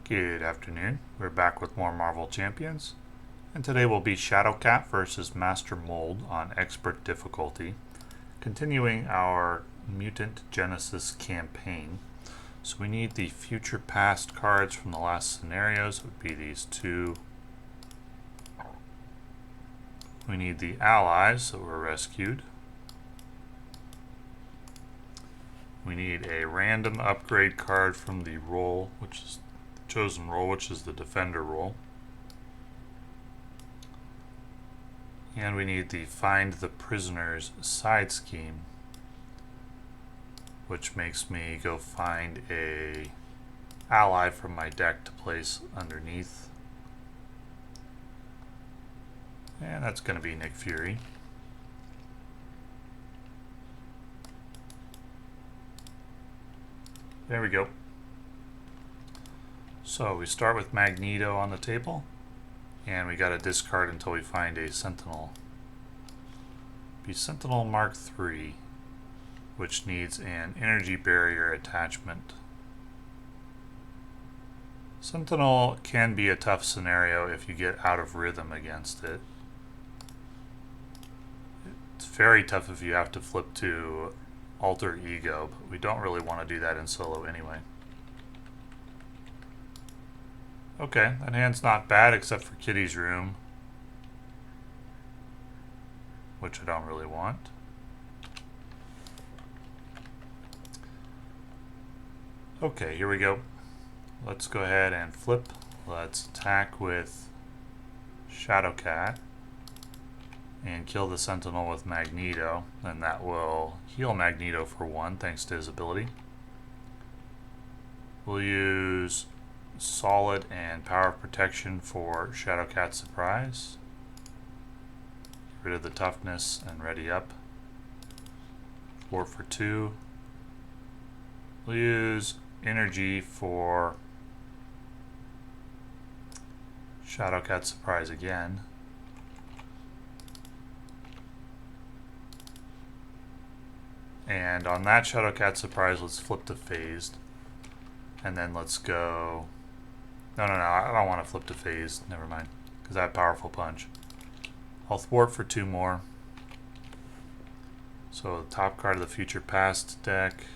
Good afternoon. We're back with more Marvel Champions, and today will be Shadowcat versus Master Mold on Expert difficulty, continuing our Mutant Genesis campaign. So we need the future past cards from the last scenarios. It would be these two. We need the allies that were rescued. We need a random upgrade card from the role, which is the chosen role, which is the defender role. And we need the Find the Prisoners side scheme, which makes me go find a ally from my deck to place underneath. And that's going to be Nick Fury. There we go. So we start with Magneto on the table, and we got to discard until we find a Sentinel. Be Sentinel Mark III, which needs an energy barrier attachment. Sentinel can be a tough scenario if you get out of rhythm against it. It's very tough if you have to flip to Alter Ego, but we don't really want to do that in solo anyway. Okay, that hand's not bad except for Kitty's Room, which I don't really want. Okay, here we go. Let's go ahead and flip. Let's attack with Shadowcat and kill the Sentinel with Magneto, and that will heal Magneto for 1 thanks to his ability. We'll use Solid and Power of Protection for Shadowcat Surprise. Get rid of the toughness and ready up. 4 for 2. We'll use Energy for Shadowcat Surprise again. And on that Shadowcat Surprise, let's flip to Phased. And then let's go... No, I don't want to flip to Phased. Never mind. Because I have Powerful Punch. I'll thwart for 2 more. So the top card of the Future Past deck.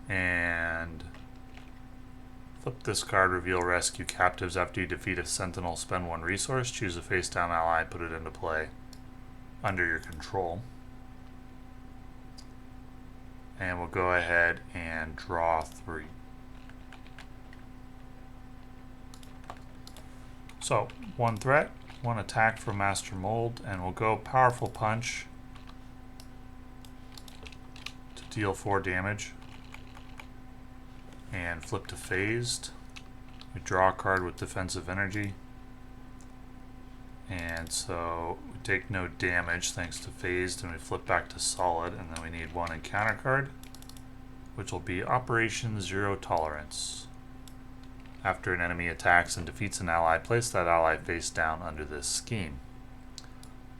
And flip this card, reveal Rescue Captives. After you defeat a Sentinel, spend 1 resource. Choose a face-down ally, put it into play under your control. And we'll go ahead and draw 3. So, 1 threat, 1 attack from Master Mold, and we'll go Powerful Punch to deal 4 damage. And flip to Phased. We draw a card with Defensive Energy. And so we take no damage thanks to Phased, and we flip back to Solid, and then we need 1 encounter card, which will be Operation Zero Tolerance. After an enemy attacks and defeats an ally, place that ally face down under this scheme.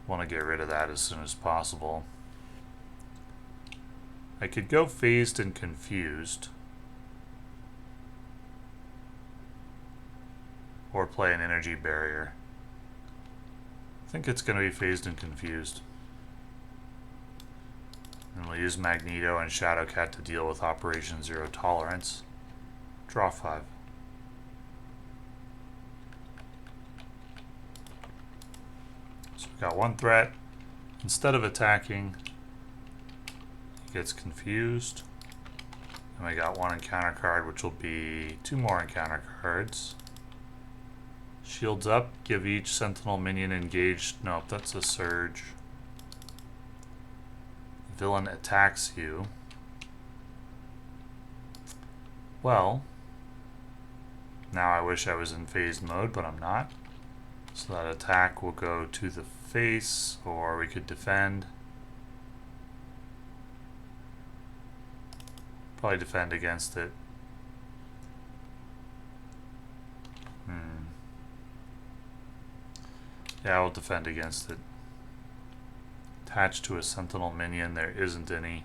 Want to get rid of that as soon as possible. I could go Phased and Confused, or play an energy barrier. I think it's going to be Phased and Confused. And we'll use Magneto and Shadowcat to deal with Operation Zero Tolerance. Draw 5. So we've got 1 threat. Instead of attacking, he gets confused. And we got 1 encounter card, which will be 2 more encounter cards. Shields up, give each Sentinel minion engaged. Nope, that's a Surge. Villain attacks you. Well, now I wish I was in phased mode, but I'm not. So that attack will go to the face, or we could defend. Probably defend against it. Yeah, I'll defend against it. Attached to a Sentinel minion, there isn't any.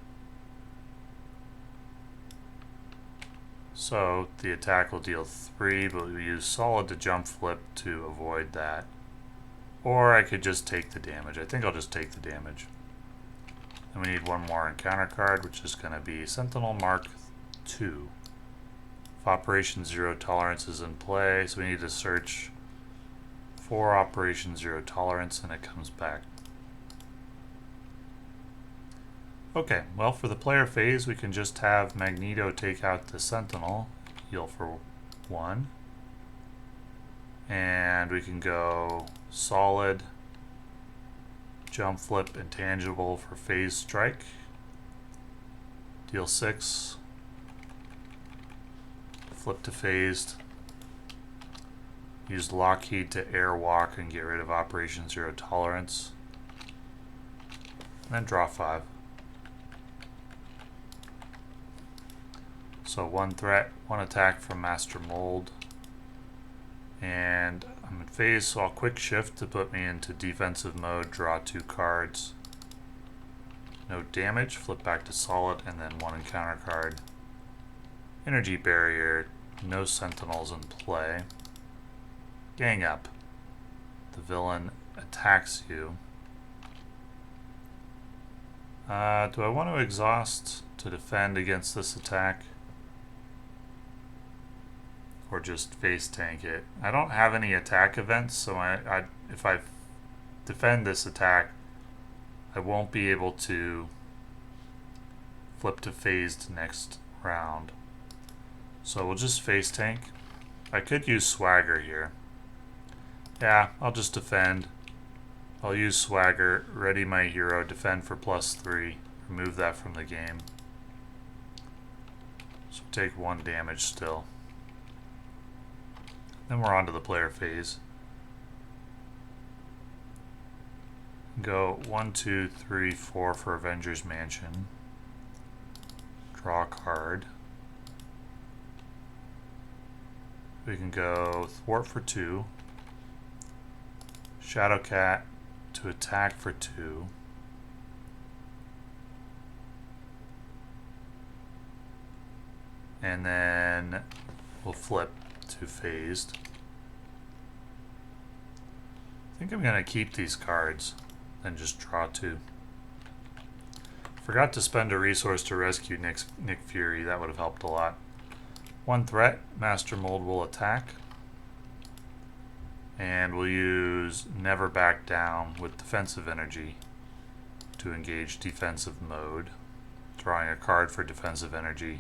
So the attack will deal 3, but we use solid to jump flip to avoid that. Or I could just take the damage. I think I'll just take the damage. And we need one more encounter card, which is going to be Sentinel Mark 2. If Operation Zero Tolerance is in play, so we need to search for Operation Zero Tolerance, and it comes back. Okay, well, for the player phase, we can just have Magneto take out the Sentinel, heal for 1. And we can go solid, jump flip, intangible for phase strike. Deal 6. Flip to phased. Use Lockheed to airwalk and get rid of Operation Zero Tolerance. And then draw 5. So 1 threat, 1 attack from Master Mold. And I'm in phase, so I'll quick shift to put me into defensive mode, draw 2 cards. No damage, flip back to solid, and then 1 encounter card. Energy barrier, no sentinels in play. Gang up. The villain attacks you. Do I want to exhaust to defend against this attack? Or just face tank it? I don't have any attack events, so if I defend this attack, I won't be able to flip to phased next round. So we'll just face tank. I could use swagger here. Yeah, I'll just defend. I'll use swagger, ready my hero, defend for +3, remove that from the game. So take 1 damage still. Then we're on to the player phase. Go 1, 2, 3, 4 for Avengers Mansion. Draw a card. We can go thwart for 2. Shadowcat to attack for 2. And then we'll flip to phased. I think I'm going to keep these cards and just draw 2. Forgot to spend a resource to rescue Nick Fury. That would have helped a lot. 1 threat, Master Mold will attack. And we'll use Never Back Down with defensive energy to engage defensive mode. Drawing a card for defensive energy.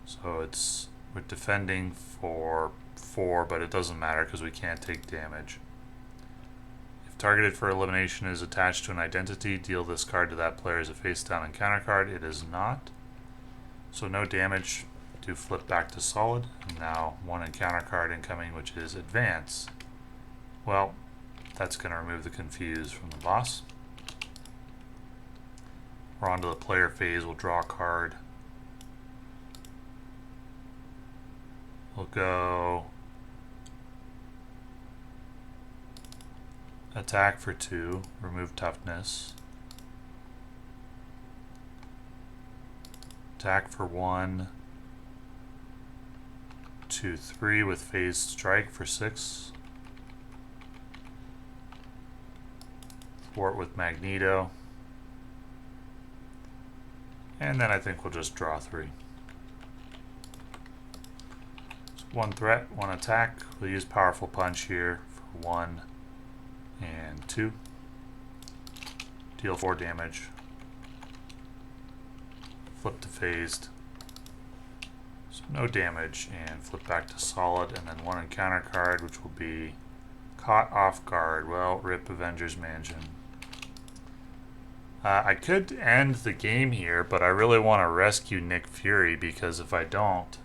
So we're defending for 4, but it doesn't matter because we can't take damage. If targeted for elimination is attached to an identity, deal this card to that player as a face down encounter card. It is not. So no damage. Do flip back to solid. And now 1 encounter card incoming, which is advance. Well, that's going to remove the confuse from the boss. We're on to the player phase. We'll draw a card. We'll go attack for 2, remove toughness. Attack for 1, 2, 3 with phased strike for 6. Thwart with Magneto. And then I think we'll just draw 3. 1 threat, 1 attack. We'll use Powerful Punch here for 1 and 2. Deal 4 damage. Flip to phased. So no damage, and flip back to solid, and then 1 encounter card, which will be Caught Off Guard. Well, rip Avengers Mansion. I could end the game here, but I really want to rescue Nick Fury, because if I don't,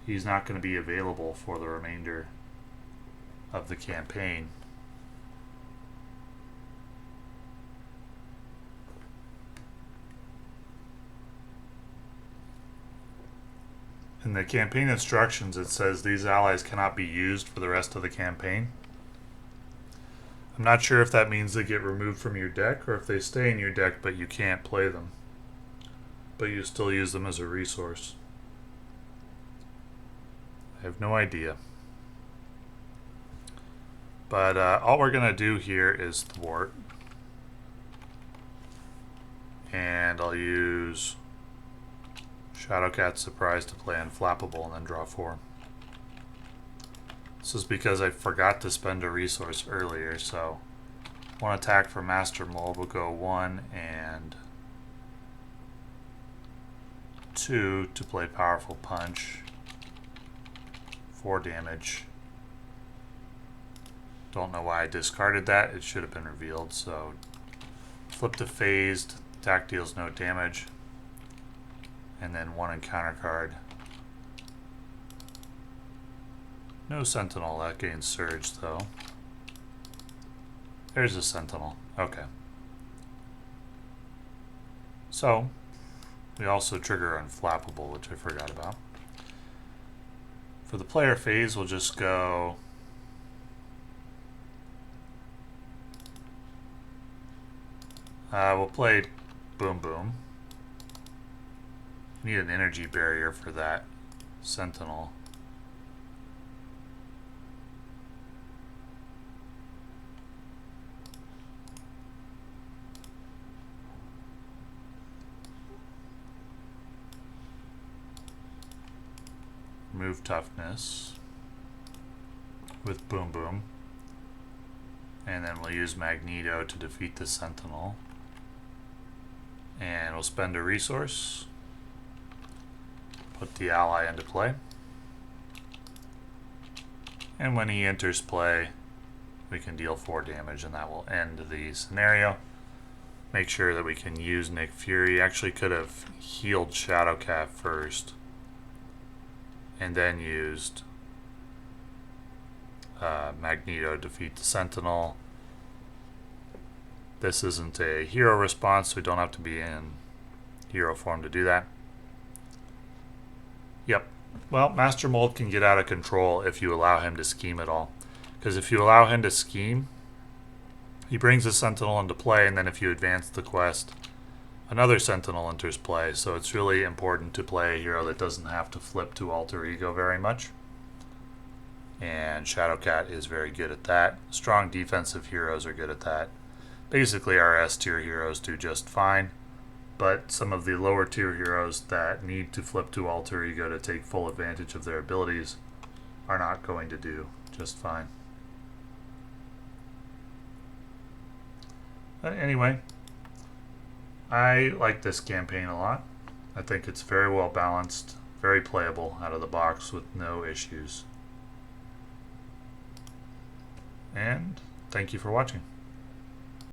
he's not going to be available for the remainder of the campaign. In the campaign instructions, it says these allies cannot be used for the rest of the campaign. I'm not sure if that means they get removed from your deck or if they stay in your deck but you can't play them. But you still use them as a resource. I have no idea. But all we're going to do here is thwart. And I'll use Shadowcat Surprise to play Unflappable and then draw 4. This is because I forgot to spend a resource earlier, so one attack for Master Mold will go 1 and 2 to play Powerful Punch. 4 damage. Don't know why I discarded that. It should have been revealed, so flip to Phased. Attack deals no damage. And then 1 encounter card. No Sentinel. That gains Surge, though. There's a Sentinel. Okay. So, we also trigger Unflappable, which I forgot about. For the player phase, we'll just go... we'll play Boom Boom. Need an energy barrier for that Sentinel. Remove Toughness with Boom Boom. And then we'll use Magneto to defeat the Sentinel. And we'll spend a resource. Put the ally into play. And when he enters play, we can deal 4 damage, and that will end the scenario. Make sure that we can use Nick Fury. Actually could have healed Shadowcat first. And then used Magneto to defeat the Sentinel. This isn't a hero response, so we don't have to be in hero form to do that. Yep. Well, Master Mold can get out of control if you allow him to scheme at all. Because if you allow him to scheme, he brings a Sentinel into play, and then if you advance the quest, another Sentinel enters play. So it's really important to play a hero that doesn't have to flip to Alter Ego very much. And Shadowcat is very good at that. Strong defensive heroes are good at that. Basically, our S tier heroes do just fine. But some of the lower tier heroes that need to flip to Alter Ego to take full advantage of their abilities are not going to do just fine. But anyway, I like this campaign a lot. I think it's very well balanced, very playable out of the box with no issues. And thank you for watching.